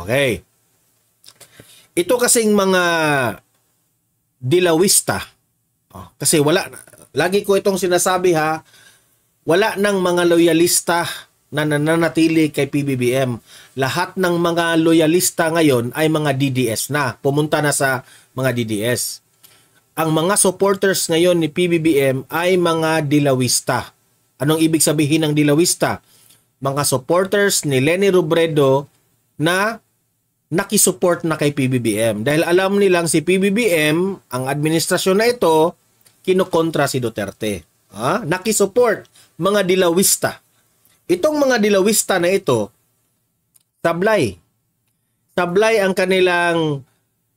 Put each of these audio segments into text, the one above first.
Okay. Ito kasing mga dilawista. Kasi wala, lagi ko itong sinasabi ha, wala ng mga loyalista na nananatili kay PBBM. Lahat ng mga loyalista ngayon ay mga DDS na. Pumunta na sa mga DDS. Ang mga supporters ngayon ni PBBM ay mga dilawista. Anong ibig sabihin ng dilawista? Mga supporters ni Leni Robredo na nakisupport na kay PBBM. Dahil alam nilang si PBBM, ang administrasyon na ito, kinukontra si Duterte. Nakisupport, mga dilawista. Itong mga dilawista na ito, sablay. Sablay ang kanilang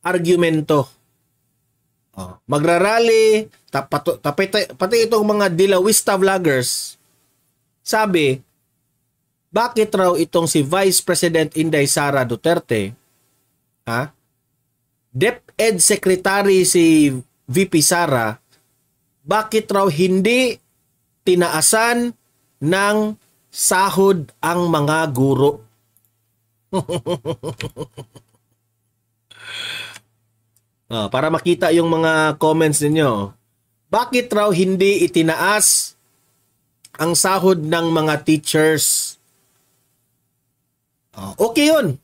argumento. Magrarally, pati itong mga dilawista vloggers, sabi, bakit raw itong si Vice President Inday Sara Duterte, DepEd Secretary si VP Sara, bakit raw hindi tinaasan ng sahod ang mga guro? Para makita yung mga comments ninyo. Bakit raw hindi itinaas ang sahod ng mga teachers? Okay yun.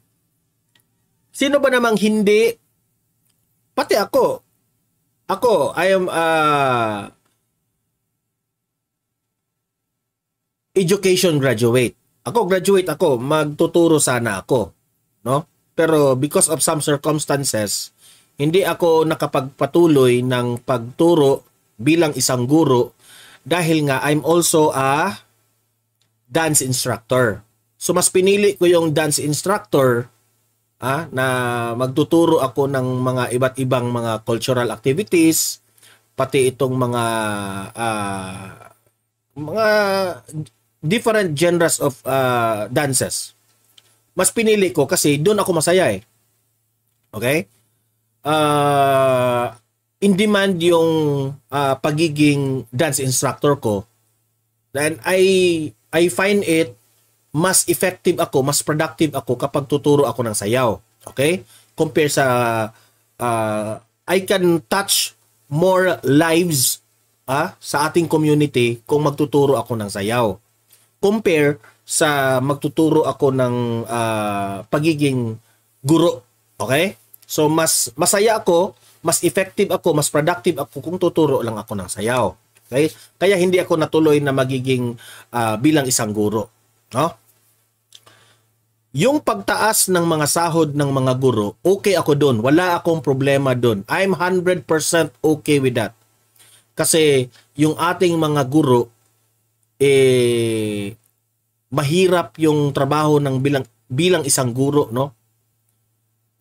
Sino ba namang hindi? Pati ako. I am education graduate. Graduate ako. Magtuturo sana ako. No? Pero because of some circumstances, hindi ako nakapagpatuloy ng pagturo bilang isang guro dahil nga I'm also a dance instructor. So mas pinili ko yung dance instructor na magtuturo ako ng mga iba't ibang mga cultural activities, pati itong mga different genres of dances. Mas pinili ko kasi doon ako masaya eh. Okay? In demand yung pagiging dance instructor ko. Then I find it mas effective ako, mas productive ako kapag tuturo ako ng sayaw. Okay? Compare sa I can touch more lives sa ating community kung magtuturo ako ng sayaw. Compare sa magtuturo ako ng pagiging guro. Okay? So, mas masaya ako, mas effective ako, mas productive ako kung tuturo lang ako ng sayaw. Okay? Kaya hindi ako natuloy na magiging bilang isang guro. No? Yung pagtaas ng mga sahod ng mga guro, okay ako doon. Wala akong problema doon. I'm 100% okay with that. Kasi yung ating mga guro, mahirap yung trabaho ng bilang isang guro, no?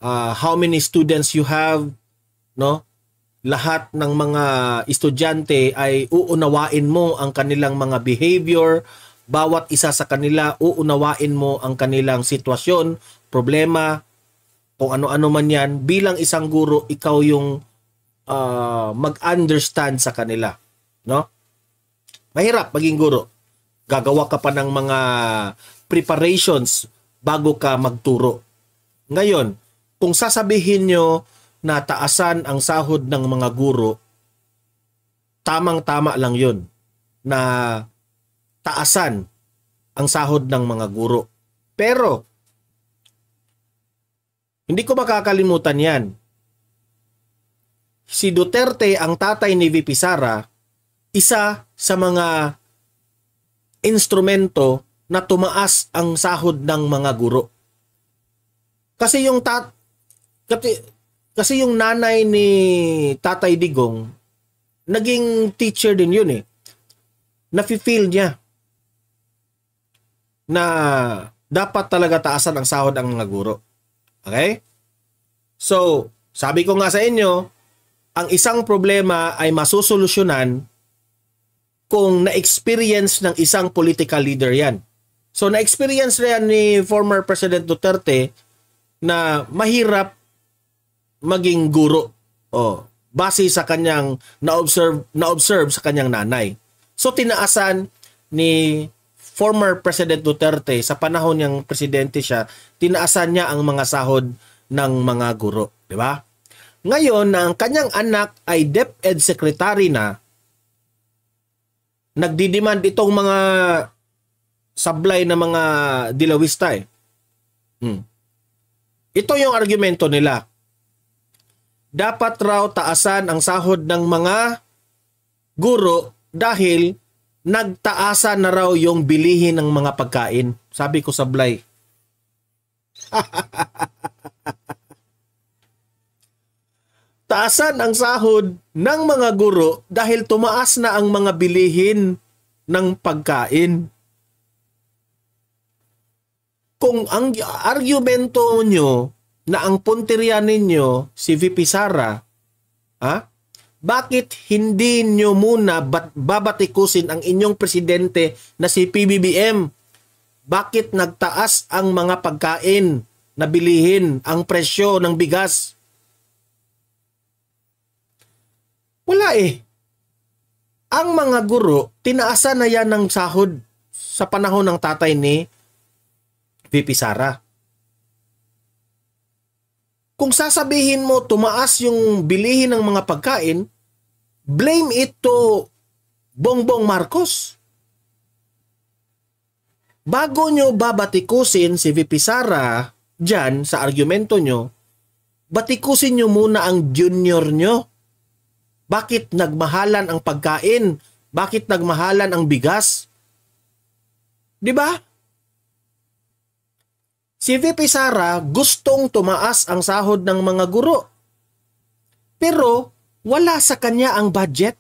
How many students you have, no? Lahat ng mga estudyante ay uunawain mo ang kanilang mga behavior, bawat isa sa kanila uunawain mo ang kanilang sitwasyon, problema, kung ano-ano man yan. Bilang isang guro, ikaw yung mag-understand sa kanila, no? Mahirap maging guro. Gagawa ka pa ng mga preparations bago ka magturo. Ngayon, kung sasabihin nyo na taasan ang sahod ng mga guro, tamang-tama lang yun na taasan ang sahod ng mga guro. Pero, hindi ko makakalimutan yan. Si Duterte, ang tatay ni VP Sara, isa sa mga instrumento na tumaas ang sahod ng mga guro. Kasi yung nanay ni Tatay Digong naging teacher din yun eh. Nafi-feel niya na dapat talaga taasan ang sahod ng mga guro. Okay? So, sabi ko nga sa inyo, ang isang problema ay masusolusyonan kung na-experience ng isang political leader yan. So, na-experience na yan ni former President Duterte na mahirap maging guro. Base sa kanyang na-observe sa kanyang nanay. So, tinaasan ni former President Duterte, sa panahon niyang presidente siya, tinaasan niya ang mga sahod ng mga guro. Di ba? Ngayon, na ang kanyang anak ay DepEd Secretary na, nagdidemand itong mga sablay na mga dilawista eh. Ito yung argumento nila. Dapat raw taasan ang sahod ng mga guro dahil nagtaasan na raw yung bilihin ng mga pagkain. Sabi ko sablay. Taasan ang sahod ng mga guro dahil tumaas na ang mga bilihin ng pagkain. Kung ang argumento nyo na ang punteriya ninyo si VP Sara, bakit hindi nyo muna babatikusin ang inyong presidente na si PBBM? Bakit nagtaas ang mga pagkain na bilihin, ang presyo ng bigas? Wala eh. Ang mga guro, tinaasan na yan ng sahod sa panahon ng tatay ni VP Sara. Kung sasabihin mo tumaas yung bilihin ng mga pagkain, blame it to Bongbong Marcos. Bago nyo babatikusin si VP Sara dyan sa argumento nyo, batikusin nyo muna ang junior nyo. Bakit nagmahalan ang pagkain? Bakit nagmahalan ang bigas? Di ba? Si VP Sara gustong tumaas ang sahod ng mga guro. Pero wala sa kanya ang budget.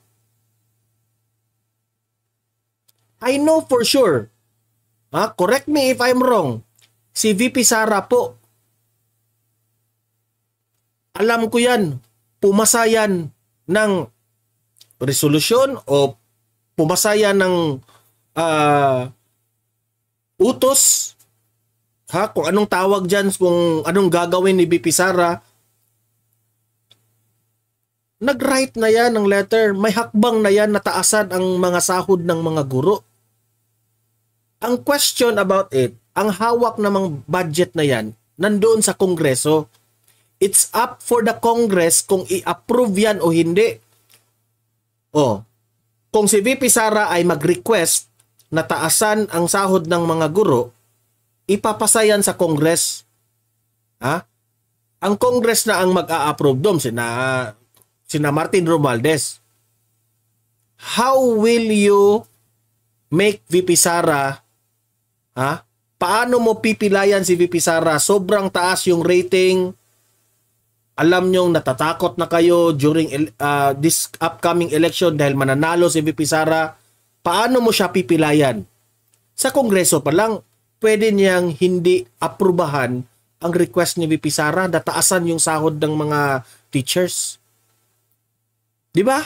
I know for sure. Correct me if I'm wrong. Si VP Sara po. Alam ko yan. Pumasa yan ng resolusyon o pumasa yan ng utos. Kung anong tawag dyan, kung anong gagawin ni VP Sara, nag-write na yan ng letter. May hakbang na yan na taasan ang mga sahod ng mga guro. Ang question about it, ang hawak namang budget na yan, nandoon sa Kongreso. It's up for the Congress kung i-approve yan o hindi. Kung si VP Sara ay mag-request na taasan ang sahod ng mga guro, ipapasa yan sa Congress. Ang Congress na ang mag-a-approve doon, sina Martin Romualdez. How will you make VP Sara, paano mo pipilayan si VP Sara? Sobrang taas yung rating. Alam nyong natatakot na kayo during this upcoming election dahil mananalo si VP Sara. Paano mo siya pipilayan? Sa Kongreso pa lang, pwede niyang hindi aprubahan ang request ni VP Sara na taasan yung sahod ng mga teachers. Di ba?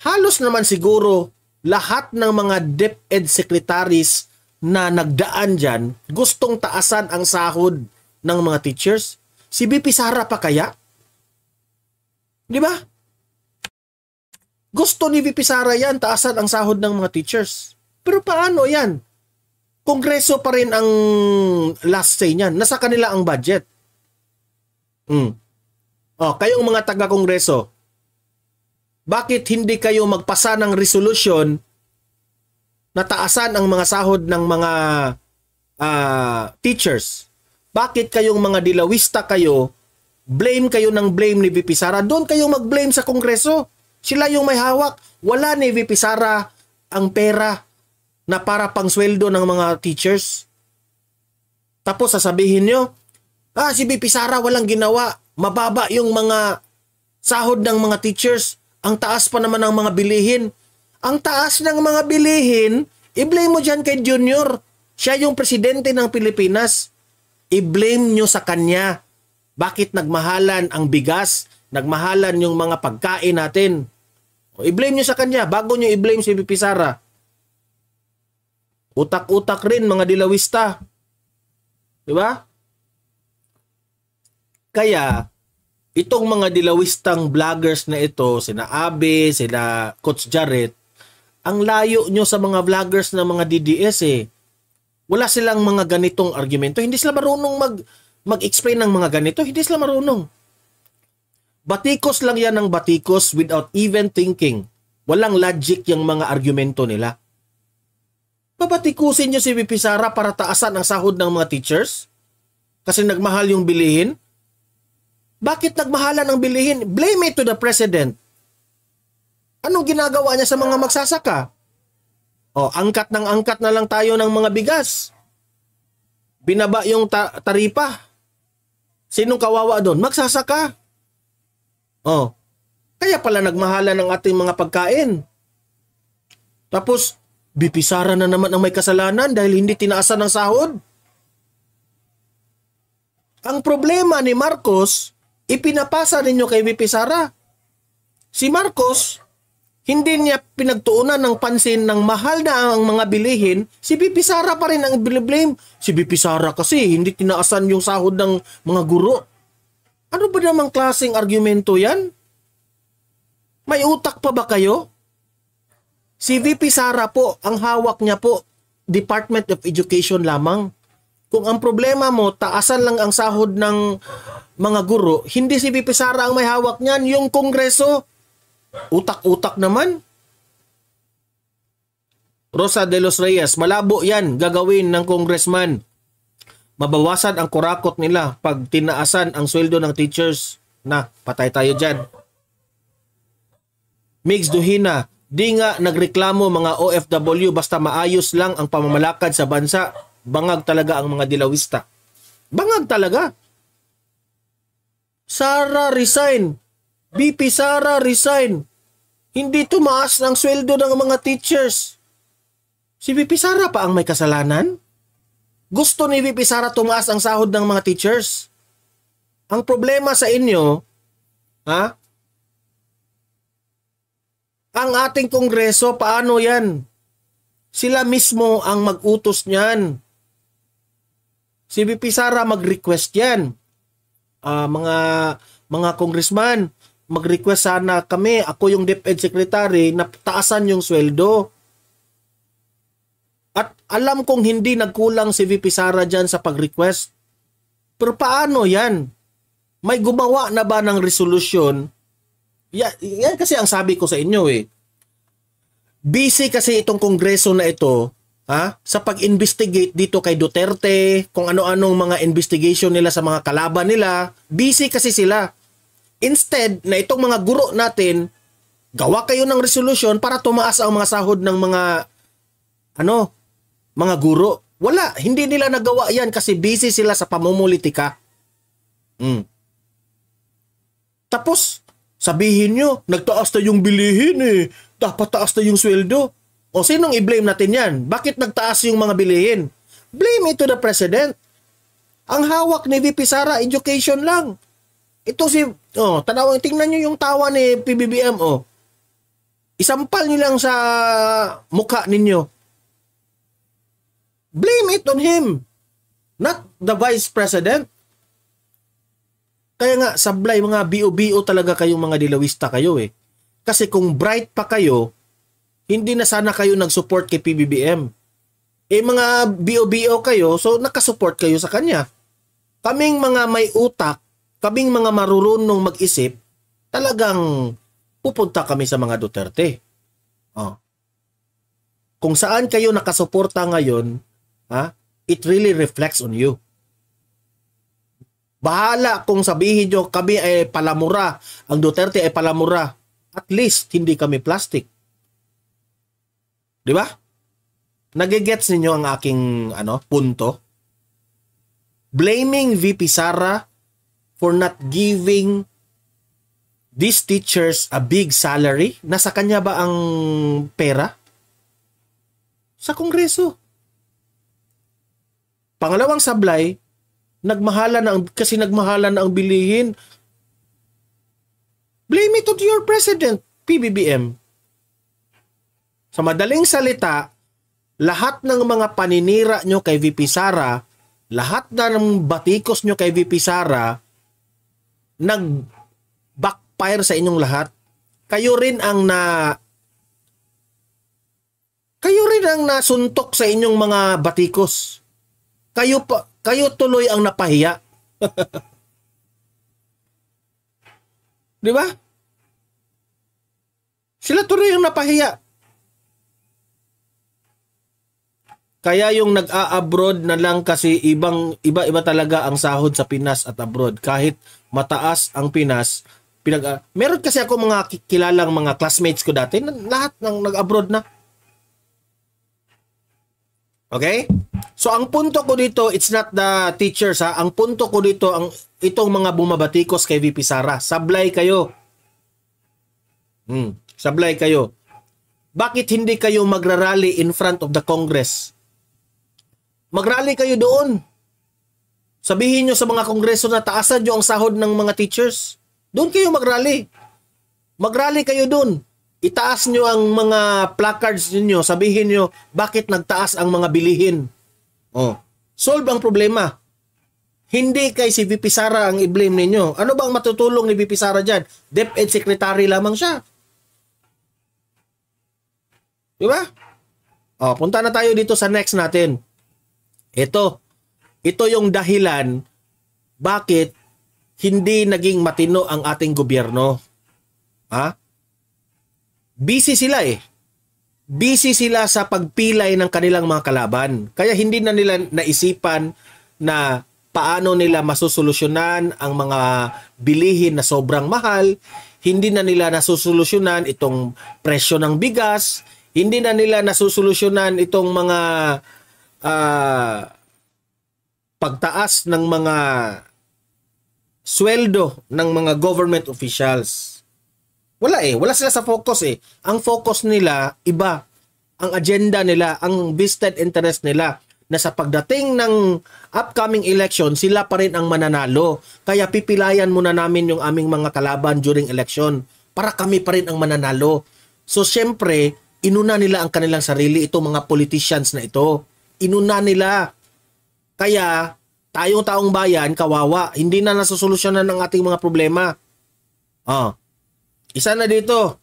Halos naman siguro lahat ng mga DepEd secretaries na nagdaan dyan gustong taasan ang sahod ng mga teachers. Si VP Sara pa kaya? Di ba? Gusto ni VP Sara yan, taasan ang sahod ng mga teachers. Pero paano yan? Kongreso pa rin ang last say niyan. Nasa kanila ang budget. Kayong mga taga-kongreso, bakit hindi kayo magpasa ng resolution na taasan ang mga sahod ng mga teachers? Bakit kayong mga dilawista kayo, blame kayo ng blame ni VP Sara? Doon kayo mag-blame sa kongreso. Sila yung may hawak. Wala ni VP Sara ang pera na para pang sweldo ng mga teachers. Tapos sasabihin nyo, si VP Sara walang ginawa. Mababa yung mga sahod ng mga teachers. Ang taas pa naman ng mga bilihin. Ang taas ng mga bilihin, i-blame mo dyan kay Junior. Siya yung presidente ng Pilipinas. I-blame nyo sa kanya. Bakit nagmahalan ang bigas? Nagmahalan yung mga pagkain natin. I-blame nyo sa kanya bago nyo i-blame si VP Sara. Utak-utak rin mga dilawista. Diba? Kaya, itong mga dilawistang vloggers na ito, sina Abe, sina Coach Jarrett, Ang layo nyo sa mga vloggers na mga DDS eh. Wala silang mga ganitong argumento. Hindi sila marunong mag-explain ng mga ganito. Hindi sila marunong. Batikos lang yan ng batikos without even thinking. Walang logic yung mga argumento nila. Babatikusin nyo si VP Sara para taasan ang sahod ng mga teachers? Kasi nagmahal yung bilihin? Bakit nagmahalan ang bilihin? Blame it to the president. Anong ginagawa niya sa mga magsasaka? O, angkat na lang tayo ng mga bigas. Binaba yung taripa. Sinong kawawa doon? Magsasaka. O, kaya pala nagmahalan ng ating mga pagkain. Tapos, VP Sara na naman ang may kasalanan dahil hindi tinaasan ng sahod. Ang problema ni Marcos, ipinapasa ninyo kay VP Sara. Si Marcos, hindi niya pinagtuunan ng pansin ng mahal na ang mga bilihin, si VP Sara pa rin ang blame. Si VP Sara kasi hindi tinaasan yung sahod ng mga guro. Ano ba namang klaseng argumento yan? May utak pa ba kayo? Si VP Sara po, ang hawak niya po, Department of Education lamang. Kung ang problema mo, taasan lang ang sahod ng mga guro, hindi si VP Sara ang may hawak niyan, yung Kongreso. Utak-utak naman. Rosa de los Reyes, malabo yan gagawin ng congressman. Mabawasan ang kurakot nila pag tinaasan ang sweldo ng teachers. Na, patay tayo dyan. Migs Duhina, di nga nagreklamo mga OFW basta maayos lang ang pamamalakad sa bansa. Bangag talaga ang mga dilawista. Bangag talaga. Sara resign. VP Sara resign. Hindi tumaas ng sweldo ng mga teachers. Si VP Sara pa ang may kasalanan? Gusto ni VP Sara tumaas ang sahod ng mga teachers? Ang problema sa inyo, ang ating Kongreso, paano yan? Sila mismo ang mag-utos niyan. Si VP Sara mag-request yan. Mga congressman, mag-request sana kami, ako yung DepEd Secretary, na taasan yung sweldo. At alam kong hindi nagkulang si VP Sara dyan sa pag-request. Pero paano yan? May gumawa na ba ng resolusyon? Yan kasi ang sabi ko sa inyo eh. Busy kasi itong kongreso na ito sa pag-investigate dito kay Duterte, kung ano-anong mga investigation nila sa mga kalaban nila. Busy kasi sila. Instead na itong mga guro natin, gawa kayo ng resolusyon para tumaas ang mga sahod ng mga guro. Wala, hindi nila nagawa yan kasi busy sila sa pamumulitika. Tapos, sabihin nyo, nagtaas na yung bilihin eh. Dapat taas na yung sweldo. O sinong i-blame natin yan? Bakit nagtaas yung mga bilihin? Blame it to the president. Ang hawak ni VP Sara, education lang. Ito tingnan nyo yung tawa ni PBBM, Isampal nyo lang sa mukha ninyo. Blame it on him, not the Vice President. Kaya nga, sablay, mga BO-BO talaga kayong mga dilawista kayo eh. Kasi kung bright pa kayo, hindi na sana kayo nag-support kay PBBM. Mga BO-BO kayo, so nakasupport kayo sa kanya. Kaming mga may utak, kaming mga marurunong mag-isip, talagang pupunta kami sa mga Duterte. Kung saan kayo nakasuporta ngayon, it really reflects on you. Bahala kung sabihin nyo kami ay palamura, ang Duterte ay palamura. At least, hindi kami plastic. Di ba? Nagigets ninyo ang aking punto? Blaming VP Sara for not giving these teachers a big salary? Nasa kanya ba ang pera? Sa Kongreso. Pangalawang sablay, nagmahalan na ang bilihin. Blame it to your president, PBBM. Sa madaling salita, lahat ng mga paninira nyo kay VP Sara, lahat na ng batikos nyo kay VP Sara, nag-backfire sa inyong lahat. Kayo rin ang Kayo rin ang nasuntok sa inyong mga batikos. Kayo tuloy ang napahiya. Di ba? Sila tuloy ang napahiya. Kaya yung nag-a-abroad na lang kasi iba-iba talaga ang sahod sa Pinas at abroad. Kahit mataas ang Pinas, meron kasi ako mga kilalang mga classmates ko dati, lahat ng nag-abroad na. Okay? So ang punto ko dito, it's not the teachers ha. Ang punto ko dito, itong mga bumabatikos kay VP Sara, sablay kayo. Sablay kayo. Bakit hindi kayo magrarally in front of the Congress? Magrally kayo doon. Sabihin nyo sa mga kongreso na taasan nyo ang sahod ng mga teachers. Doon kayo magrally. Magrally kayo doon. Itaas nyo ang mga placards niyo. Sabihin nyo bakit nagtaas ang mga bilihin. Solve ang problema. Hindi kay si VP Sara ang i-blame ninyo. Ano bang matutulong ni VP Sara dyan? DepEd Secretary lamang siya. Diba? Punta na tayo dito sa next natin. Ito yung dahilan bakit hindi naging matino ang ating gobyerno. Busy sila eh. Busy sila sa pagpilay ng kanilang mga kalaban. Kaya hindi na nila naisipan na paano nila masusolusyonan ang mga bilihin na sobrang mahal. Hindi na nila nasusolusyonan itong presyo ng bigas. Hindi na nila nasusolusyonan itong mga pagtaas ng mga sweldo ng mga government officials. Wala sila sa focus eh. Ang focus nila iba. Ang agenda nila, ang vested interest nila na sa pagdating ng upcoming election, sila pa rin ang mananalo. Kaya pipilayan muna namin yung aming mga kalaban during election para kami pa rin ang mananalo. So syempre, inuna nila ang kanilang sarili, itong mga politicians na ito. Inuna nila. Kaya, tayong taong bayan, kawawa. Hindi na nasusolusyonan ng ating mga problema. Isa na dito.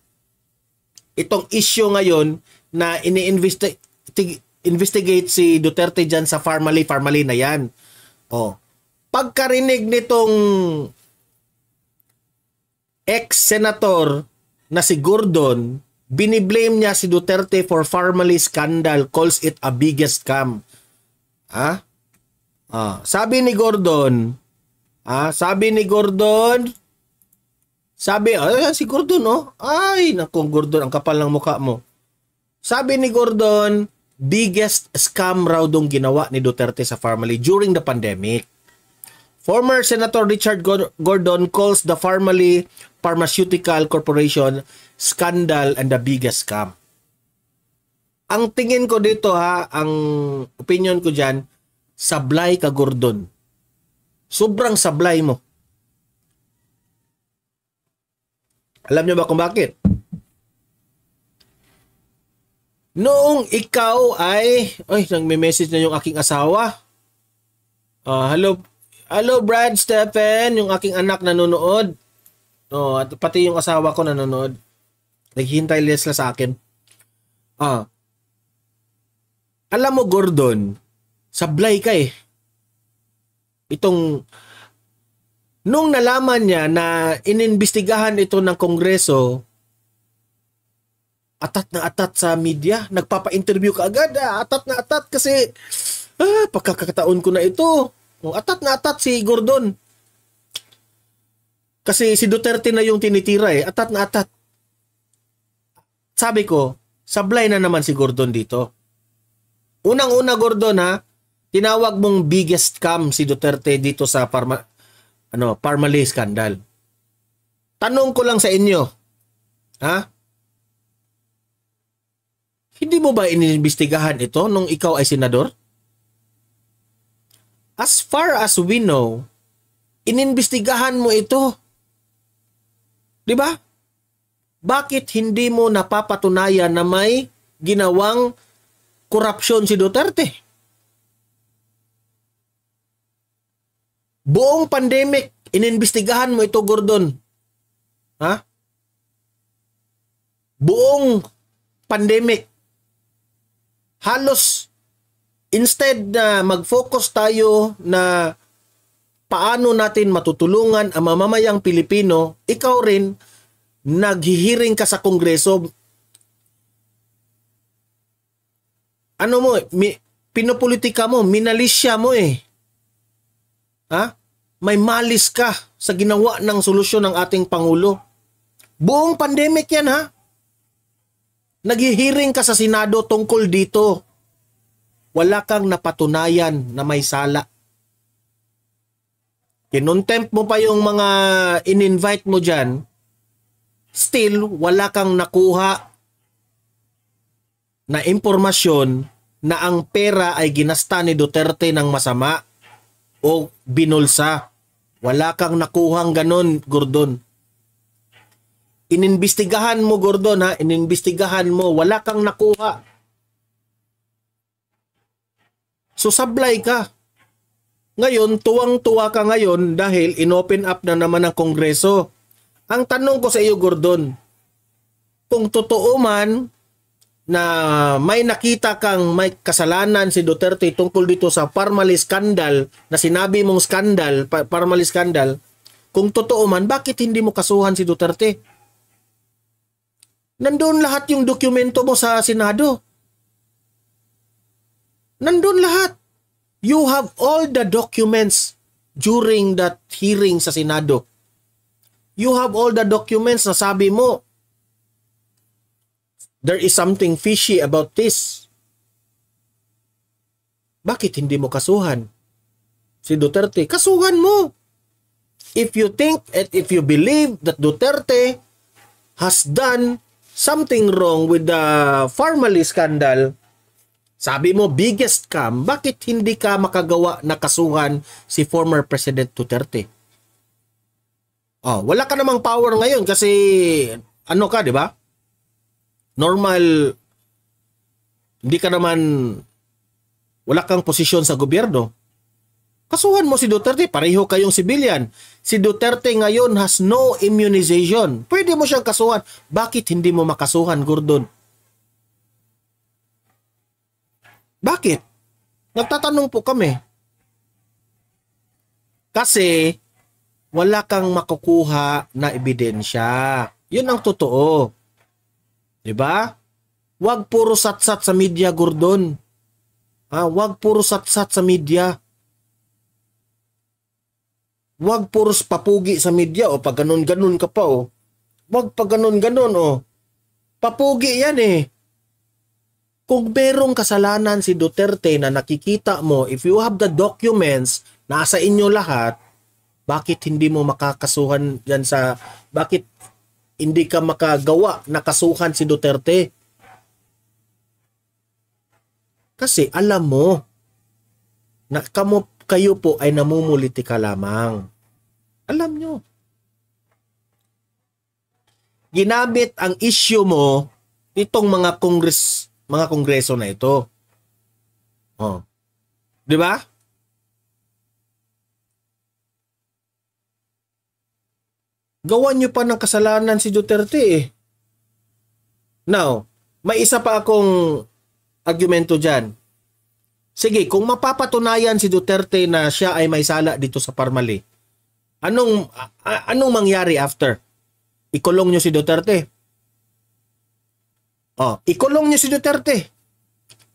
Itong issue ngayon na ini-investigate si Duterte dyan sa Farmally na yan. Pagkarinig nitong ex-senator na si Gordon, biniblame niya si Duterte for Farmally scandal, calls it a biggest scam. Sabi ni Gordon, si Gordon, ay, naku, Gordon, ang kapal ng mukha mo. Sabi ni Gordon, biggest scam raw dong ginawa ni Duterte sa Farmally during the pandemic. Former Senator Richard Gordon calls the Farmally Pharmaceutical Corporation scandal and the biggest scam. Ang tingin ko dito ang opinion ko dyan, sablay ka Gordon. Sobrang sablay mo. Alam niyo ba kung bakit? Noong ikaw nagme-message na yung aking asawa. Hello Brad, Stephen, yung aking anak nanonood. At pati yung asawa ko nanonood. Naghihintay sila sa akin. Alam mo Gordon, sablay ka eh. Nung nalaman niya na inimbestigahan ito ng Kongreso, atat na atat sa media, nagpapa-interview ka agad, atat na atat kasi pagkakataon ko na ito. Atat na atat si Gordon. Kasi si Duterte na yung tinitira eh, atat na atat. Sabi ko, sablay na naman si Gordon dito. Unang-una Gordon tinawag mong biggest scam si Duterte dito sa Farmally scandal. Tanong ko lang sa inyo, hindi mo ba inimbestigahan ito nung ikaw ay senador? As far as we know, inimbestigahan mo ito. 'Di ba? Bakit hindi mo napapatunayan na may ginawang korupsyon si Duterte? Buong pandemic, inimbestigahan mo ito, Gordon. Buong pandemic. halos instead na mag-focus tayo na paano natin matutulungan ang mamamayang Pilipino, ikaw rin naghihiring ka sa Kongreso. Ano mo, pinopolitika mo, minalisya mo eh. Ha? May malis ka sa ginawa ng solusyon ng ating Pangulo. Buong pandemic yan ha. Naghihiring ka sa Senado tungkol dito. Wala kang napatunayan na may sala. Kinontempt mo pa yung mga in-invite mo dyan. Still, wala kang nakuha na impormasyon na ang pera ay ginasta ni Duterte ng masama o binulsa. Wala kang nakuhang ganon, Gordon. Ininbestigahan mo, Gordon, ha? Ininbestigahan mo. Wala kang nakuha. So, sablay ka. Ngayon, tuwang-tuwa ka ngayon dahil inopen up na naman ang Kongreso. Ang tanong ko sa iyo, Gordon, kung totoo man na may nakita kang may kasalanan si Duterte tungkol dito sa Parmali scandal, na sinabi mong scandal, Parmali scandal, kung totoo man, bakit hindi mo kasuhan si Duterte? Nandun lahat yung dokumento mo sa Senado. Nandun lahat. You have all the documents during that hearing sa Senado. You have all the documents na sabi mo, there is something fishy about this. Bakit hindi mo kasuhan si Duterte? Kasuhan mo. If you think and if you believe that Duterte has done something wrong with the Parmali scandal, sabi mo biggest scam, bakit hindi ka makagawa na kasuhan si former President Duterte? Oh, wala ka namang power ngayon kasi ano ka, di ba? Normal, hindi ka naman, wala kang posisyon sa gobyerno. Kasuhan mo si Duterte, pareho kayong civilian. Si Duterte ngayon has no immunization. Pwede mo siyang kasuhan. Bakit hindi mo makasuhan, Gordon? Bakit? Nagtatanong po kami. Kasi wala kang makukuha na ebidensya. Yun ang totoo. Diba? Huwag puro satsat sa media, Gordon. Huwag puro satsat sa media. Huwag puro papugi sa media o pag ganun-ganun ka pa o. Huwag pag ganun-ganun o. Papugi yan eh. Kung merong kasalanan si Duterte na nakikita mo, if you have the documents, nasa inyo lahat, bakit hindi mo makakasuhan yan sa, bakit hindi ka makagawa na kasuhan si Duterte? Kasi alam mo na kayo po ay namumulitika lamang. Alam nyo. Ginamit ang issue mo itong mga kongreso na ito. Oh. 'Di ba? Gawan nyo pa ng kasalanan si Duterte eh. Now, may isa pa akong argumento dyan. Sige, kung mapapatunayan si Duterte na siya ay may sala dito sa Parmali, anong mangyari after? Ikulong nyo si Duterte? Oh, ikulong nyo si Duterte.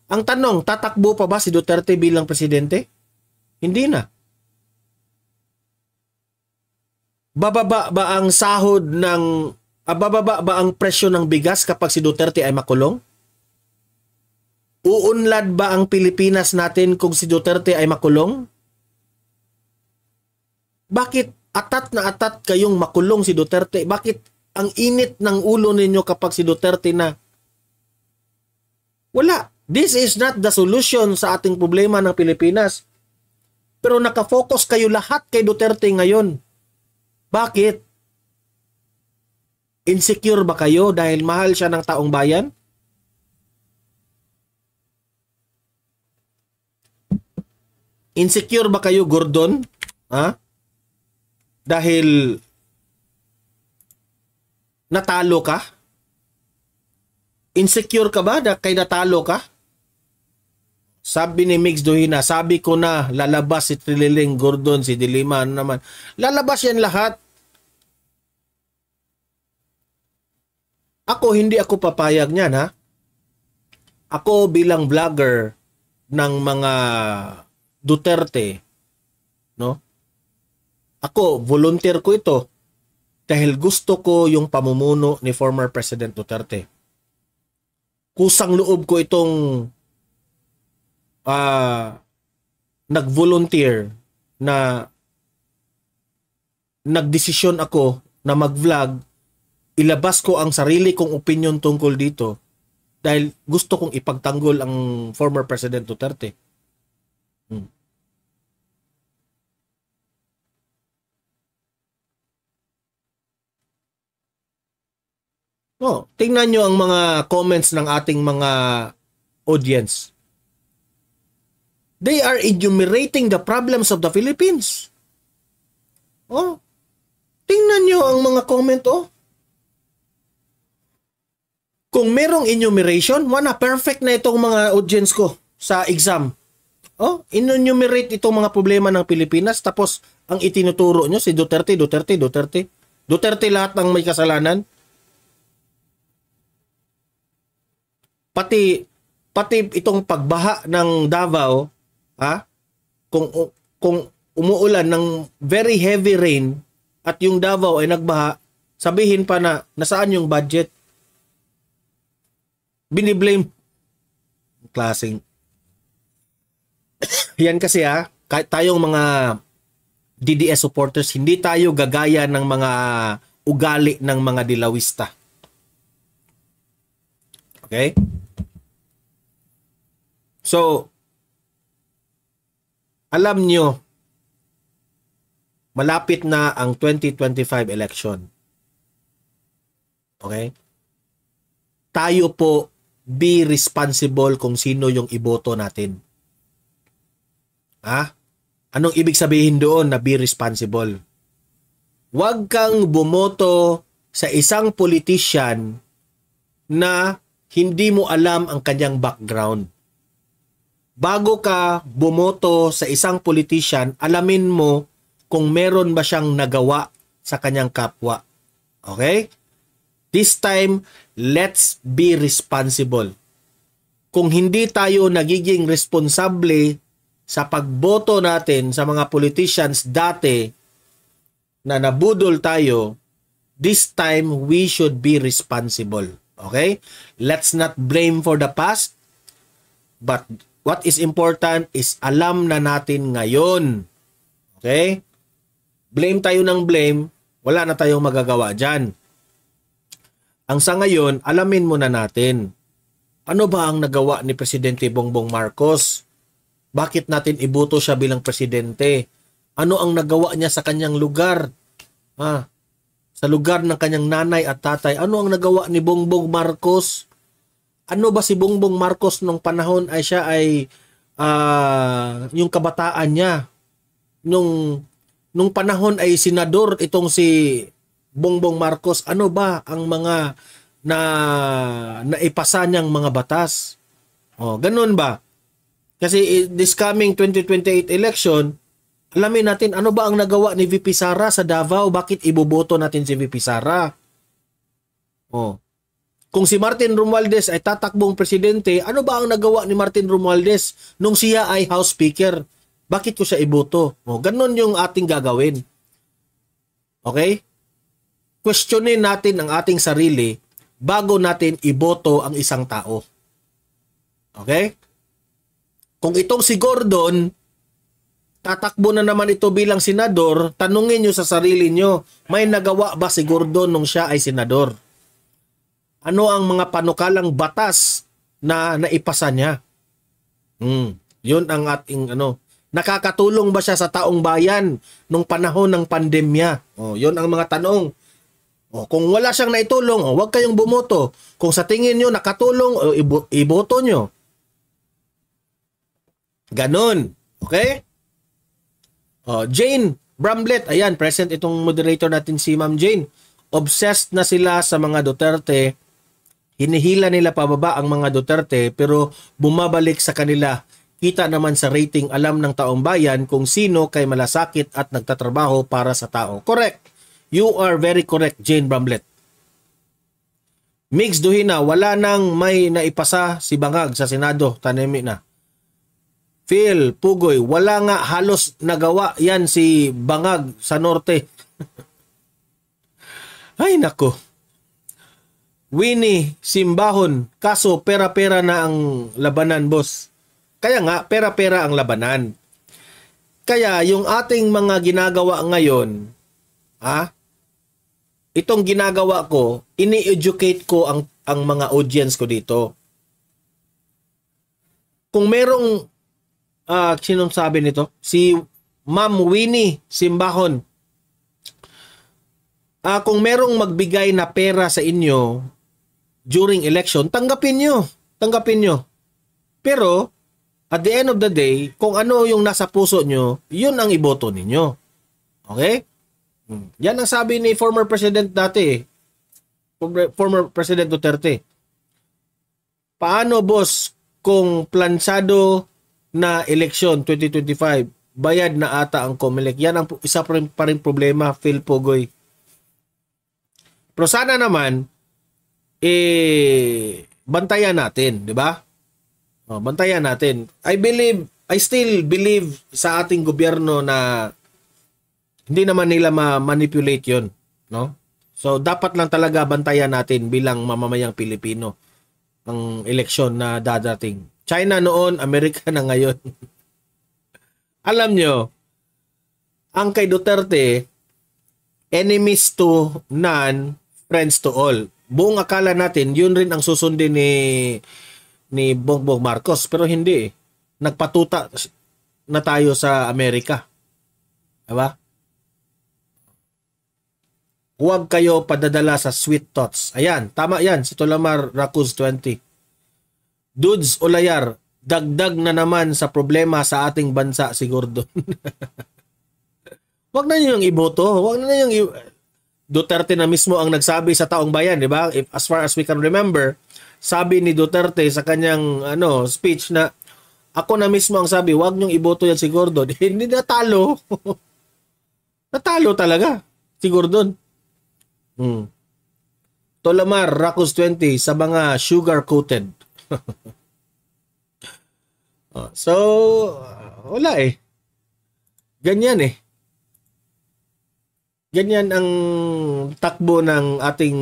Ang tanong, tatakbo pa ba si Duterte bilang presidente? Hindi na. Bababa ba ang sahod ng bababa ba ang presyo ng bigas kapag si Duterte ay makulong? Uunlad ba ang Pilipinas natin kung si Duterte ay makulong? Bakit atat na atat kayong makulong si Duterte? Bakit ang init ng ulo ninyo kapag si Duterte na? Wala. This is not the solution sa ating problema ng Pilipinas. Pero nakafocus kayo lahat kay Duterte ngayon. Bakit? Insecure ba kayo dahil mahal siya ng taong bayan? Insecure ba kayo, Gordon? Dahil natalo ka? Insecure ka ba kay natalo ka? Sabi ni Mix Dohina, sabi ko na lalabas si Trililing, Gordon, si Dilima, ano naman. Lalabas yan lahat. Ako, hindi ako papayag niyan, ha? Ako bilang vlogger ng mga Duterte, no? Ako, volunteer ko ito dahil gusto ko yung pamumuno ni former President Duterte. Kusang loob ko itong nag-volunteer na nagdesisyon ako na mag-vlog, ilabas ko ang sarili kong opinion tungkol dito dahil gusto kong ipagtanggol ang former President Duterte. No, tingnan nyo ang mga comments ng ating mga audience. They are enumerating the problems of the Philippines. Oh, tingnan nyo ang mga comment, oh. Kung merong enumeration, perfect na itong mga audience ko sa exam. Oh, enumerate itong mga problema ng Pilipinas, tapos ang itinuturo nyo si Duterte, Duterte, Duterte. Duterte lahat ng may kasalanan. Pati itong pagbaha ng Davao, kung umuulan ng very heavy rain at yung Davao ay nagbaha, sabihin pa na nasaan yung budget? Biniblame. Klaseng. Yan kasi kahit tayong mga DDS supporters, hindi tayo gagaya ng mga ugali ng mga dilawista. Okay? So, alam nyo, malapit na ang 2025 election. Okay? Tayo po, be responsible kung sino yung iboto natin. Anong ibig sabihin doon na be responsible? Huwag kang bumoto sa isang politician na hindi mo alam ang kanyang background. Bago ka bumoto sa isang politician, alamin mo kung meron ba siyang nagawa sa kanyang kapwa. Okay? This time, let's be responsible. Kung hindi tayo nagiging responsable sa pagboto natin sa mga politicians dati na nabudol tayo, this time we should be responsible. Okay? Let's not blame for the past, but what is important is alam na natin ngayon. Okay? Blame tayo ng blame, wala na tayong magagawa dyan. Ang sa ngayon, alamin muna natin. Ano ba ang nagawa ni Presidente Bongbong Marcos? Bakit natin iboto siya bilang presidente? Ano ang nagawa niya sa kanyang lugar? Sa lugar ng kanyang nanay at tatay, ano ang nagawa ni Bongbong Marcos? Ano ba si Bongbong Marcos nung panahon ay siya ay yung kabataan niya? Nung panahon ay senador itong si Bongbong Marcos, ano ba ang mga naipasa niyang mga batas? Ganun ba? Kasi this coming 2028 election, alamin natin ano ba ang nagawa ni VP Sara sa Davao? Bakit iboboto natin si VP Sara? Kung si Martin Romualdez ay tatakbong presidente, ano ba ang nagawa ni Martin Romualdez nung siya ay House Speaker? Bakit ko siya iboto? Ganun yung ating gagawin. Okay? Questionin natin ang ating sarili bago natin iboto ang isang tao. Okay? Kung itong si Gordon, tatakbo na naman ito bilang senador, tanungin nyo sa sarili nyo, may nagawa ba si Gordon nung siya ay senador? Ano ang mga panukalang batas na naipasa niya? Yun ang ating nakakatulong ba siya sa taong bayan nung panahon ng pandemya? Yun ang mga tanong. Kung wala siyang naitulong, huwag kayong bumoto. Kung sa tingin nyo nakatulong, iboto nyo. Ganon. Okay? Jane Bramlett, ayan, present itong moderator natin si Ma'am Jane. Obsessed na sila sa mga Duterte. Hinihila nila pababa ang mga Duterte pero bumabalik sa kanila. Kita naman sa rating, alam ng taong bayan kung sino kay malasakit at nagtatrabaho para sa tao. Correct. You are very correct, Jane Bramlett. Mix Duhina, wala nang may naipasa si Bangag sa Senado. Tanemi na. Phil Pugoy, wala nga halos nagawa yan si Bangag sa Norte. Ay nako. Winnie Simbahon, kaso pera-pera na ang labanan, boss. Kaya nga, pera-pera ang labanan. Kaya yung ating mga ginagawa ngayon, itong ginagawa ko, ini-educate ko ang mga audience ko dito. Kung merong, sinong sabi nito? Si Ma'am Winnie Simbahon. Kung merong magbigay na pera sa inyo during election, tanggapin nyo. Tanggapin nyo. Pero, at the end of the day, kung ano yung nasa puso nyo, yun ang iboto ninyo. Okay? Yan ang sabi ni former President dati. Former President Duterte. Paano, boss, kung plansado na eleksyon 2025, bayad na ata ang COMELEC? Yan ang isa pa rin problema, Phil Pugoy. Pero sana naman, bantayan natin, di ba? Bantayan natin. I still believe sa ating gobyerno na hindi naman nila ma-manipulate yun, no? So, dapat lang talaga bantayan natin bilang mamamayang Pilipino ang eleksyon na dadating. China noon, Amerika na ngayon. Alam nyo, ang kay Duterte, enemies to none, friends to all. Buong akala natin, yun rin ang susundin ni Bongbong Marcos. Pero hindi. Nagpatuta na tayo sa Amerika. Diba? Huwag kayo padadala sa sweet thoughts. Ayan, tama yan. Si Tolamar Racuz 20. Dudes o layar, dagdag na naman sa problema sa ating bansa si Gordon. Huwag na nyo yung iboto. Huwag na yung Duterte na mismo ang nagsabi sa taong bayan, di ba? As far as we can remember, sabi ni Duterte sa kanyang speech na ako na mismo ang sabi, huwag niyong iboto yan si Gordon. Hindi natalo. Natalo talaga si Gordon. Tolamar Racuz 20 sa mga sugar-coated. So, wala eh. Ganyan eh. Ganyan ang takbo ng ating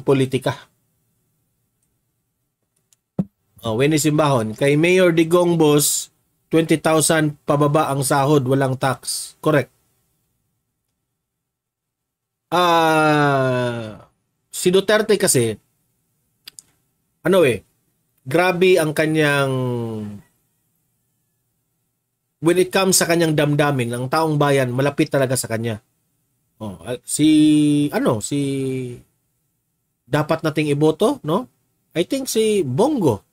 politika. Winnie Simbahon, kay Mayor Digong, boss, 20,000 pababa ang sahod, walang tax. Correct. Si Duterte kasi, grabe ang kanyang, when it comes sa kanyang damdamin, ang taong bayan, malapit talaga sa kanya. Si dapat nating iboto, no? I think si Bongo.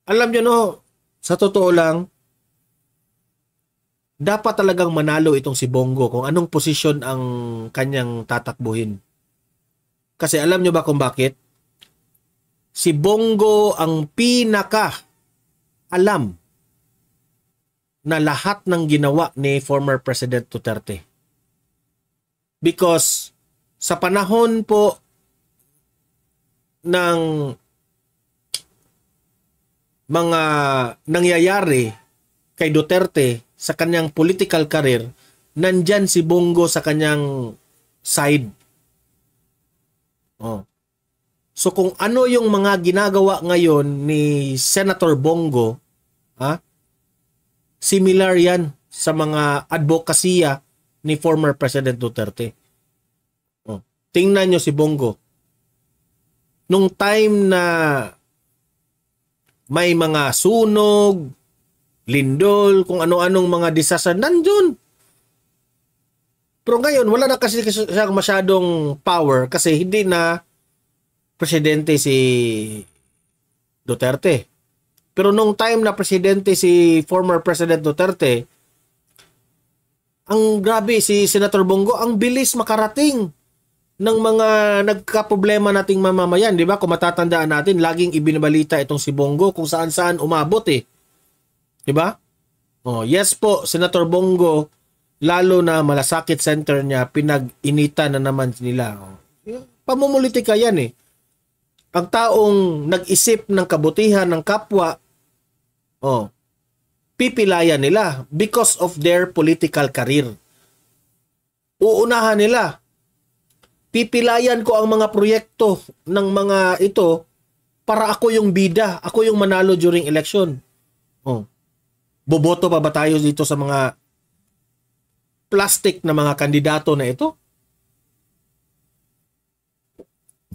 Alam nyo, no, sa totoo lang, dapat talagang manalo itong si Bongo kung anong posisyon ang kanyang tatakbuhin. Kasi alam nyo ba kung bakit? Si Bongo ang pinaka alam na lahat ng ginawa ni former President Duterte. Because sa panahon po ng mga nangyayari kay Duterte sa kanyang political career, nandyan si Bongo sa kanyang side. So kung ano yung mga ginagawa ngayon ni Senator Bongo, similar yan sa mga advokasya ni former President Duterte. Tingnan nyo si Bongo. Nung time na may mga sunog, lindol, kung ano-anong mga disaster, nandun. Pero ngayon, wala na kasi siyang masyadong power kasi hindi na presidente si Duterte. Pero nung time na presidente si former President Duterte, ang grabe si Senator Bongo, ang bilis makarating ng mga nagka-problema nating mamamayan, di ba? Kung matatandaan natin, laging ibinabalita itong si Bongo kung saan-saan umabot eh. 'Di ba? Oh, yes po, Senator Bongo, lalo na Malasakit Center niya, pinag-initan na naman nila. Oh. Pamumulitika yan eh. Ang taong nag-isip ng kabutihan ng kapwa, oh, pipilayan nila because of their political career. Uunahan nila. Pipilayan ko ang mga proyekto ng mga ito para ako yung bida, ako yung manalo during election. Oh. Boboto pa ba tayo dito sa mga plastic na mga kandidato na ito?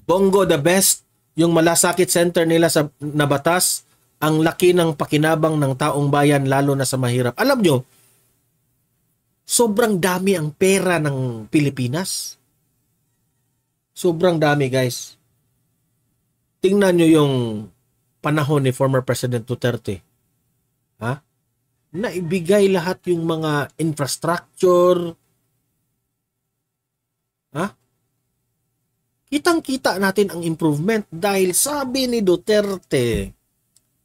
Bongo the best, yung Malasakit Center nila sa nabatas, ang laki ng pakinabang ng taong bayan lalo na sa mahirap. Alam nyo, sobrang dami ang pera ng Pilipinas. Sobrang dami, guys. Tingnan nyo yung panahon ni former President Duterte. Ha? Naibigay lahat yung mga infrastructure. Ha? Kitang-kita natin ang improvement dahil sabi ni Duterte,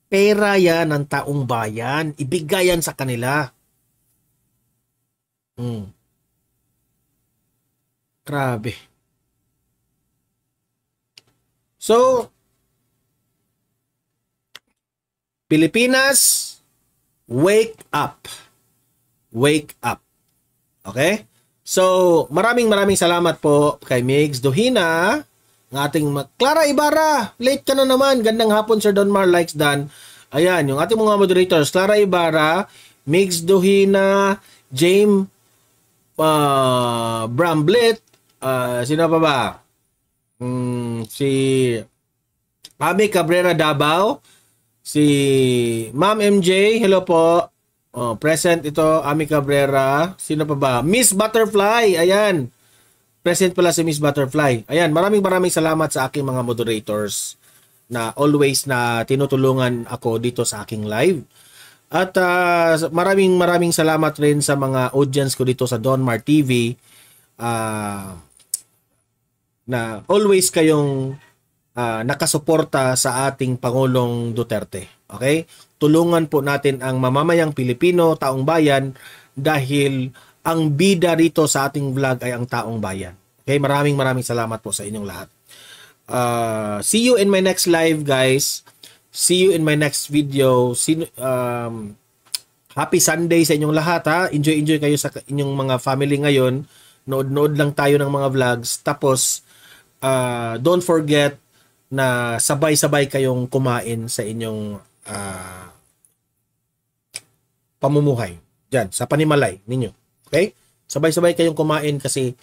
pera yan ng taong bayan, ibigay yan sa kanila. Grabe. So, Pilipinas, wake up. Wake up. Okay? So, maraming salamat po kay Migs Dohina, ng ating Clara Ibarra. Late ka na naman. Gandang hapon, Sir Don Mar Likes Dan. Ayan, yung ating mga moderators, Clara Ibarra, Migs Dohina, James Bramblet, sino pa ba? Si Ami Cabrera Davao, si Ma'am MJ, hello po. Present ito, Ami Cabrera. Sino pa ba? Miss Butterfly, ayan. Present pala si Miss Butterfly. Ayan, maraming salamat sa aking mga moderators na always na tinutulungan ako dito sa aking live. At maraming salamat rin sa mga audience ko dito sa Don Mar TV na always kayong nakasuporta sa ating Pangulong Duterte. Okay? Tulungan po natin ang mamamayang Pilipino, taong bayan, dahil ang bida rito sa ating vlog ay ang taong bayan. Okay? Maraming salamat po sa inyong lahat. See you in my next live, guys. See you in my next video. Happy Sunday sa inyong lahat, ha? Enjoy kayo sa inyong mga family ngayon. Nood lang tayo ng mga vlogs. Tapos, don't forget na sabay-sabay kayong kumain sa inyong pamumuhay. Diyan, sa panimalay ninyo. Okay? Sabay-sabay kayong kumain kasi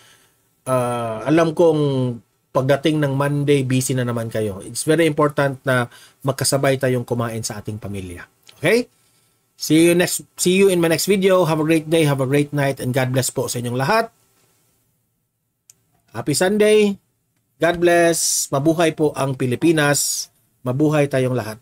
alam kong pagdating ng Monday, busy na naman kayo. It's very important na magkasabay tayong kumain sa ating pamilya. Okay? See you in my next video. Have a great day, have a great night, and God bless po sa inyong lahat. Happy Sunday. God bless. Mabuhay po ang Pilipinas. Mabuhay tayong lahat.